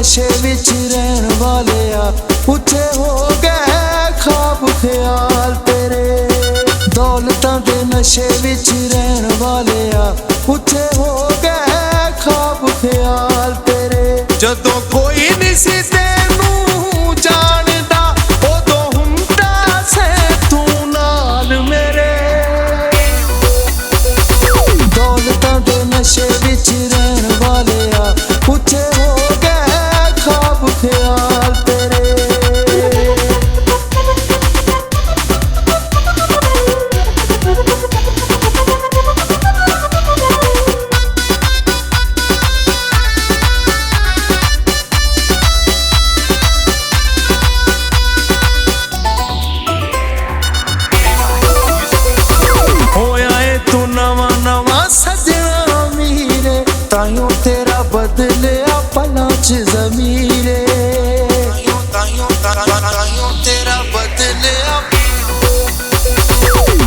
नशे विच रहन वालिया उच्चे हो गए ख्वाब ख्याल तेरे। दौलतां दे नशे विच रहन वालिया उच्चे हो गए ख्वाब ख्याल तेरे। जदों कोई नहीं सी तेनू जानदा उदों हुंदा से तू नाल मेरे। दौलतां दे नशे विच रहन वालिया उच्चे हो गए ख्वाब ख्याल तेरे। ताइयों तेरा बदलिया पलां च ज़मीरे। ताइयों तेरा बदलिया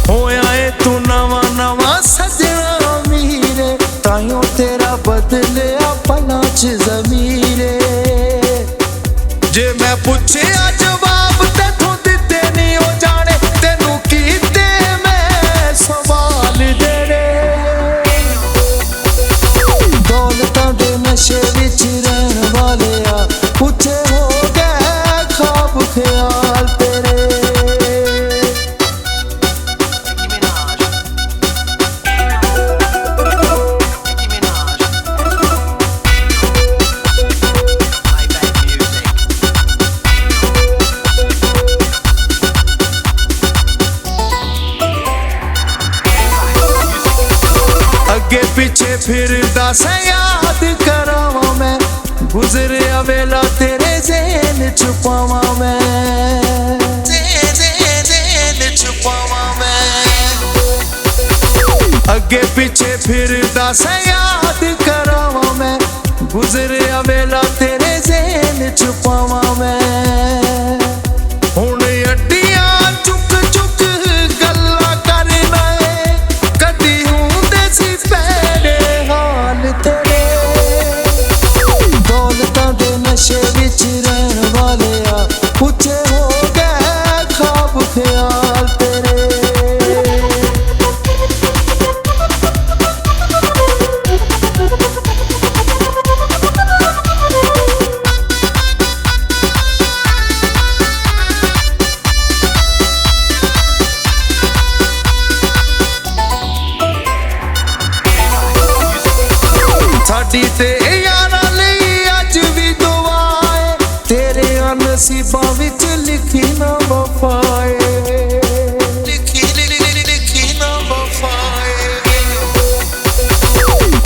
होया है तू नवा नवा सजना मीरे। ताइयों तेरा बदलिया पलां च ज़मीरे। जे मैं पूछया जवाब तेथों दिते नहीं हो जाने तेनू कीते मैं सवाल तेरे। दौलतां दे नशे विच रहन वालिया उच्चे हो गए ख्वाब ख्याल तेरे। अगे पीछे फिरदा से याद करावा मैं गुजरिया वेला तेरे ज़हन छुपावा मैं। ज़हन छुपावा मैं। अगे पीछे फिरदा से याद करावा मैं गुजरिया वेला तेरे ज़हन छुपावा मैं। हुण अड्डियां चुक चुक गल्लां करना है कदी हुंदे सी पैड़े हाल तेरे। दौलतां दे नशे विच रहन वालिया उच्चे हो गए ख्वाब ख्याल तेरे। साडी ते यारां लई अज भी दुआ है तेरे नसीबां विच लिखी ना वफाए। लिखी ना वफाए।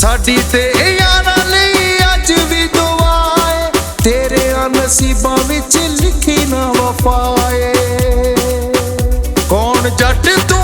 साडी ते यारां लई अज भी दुआ है तेरे नसीबां विच लिखी ना वफाए। कौन जट तू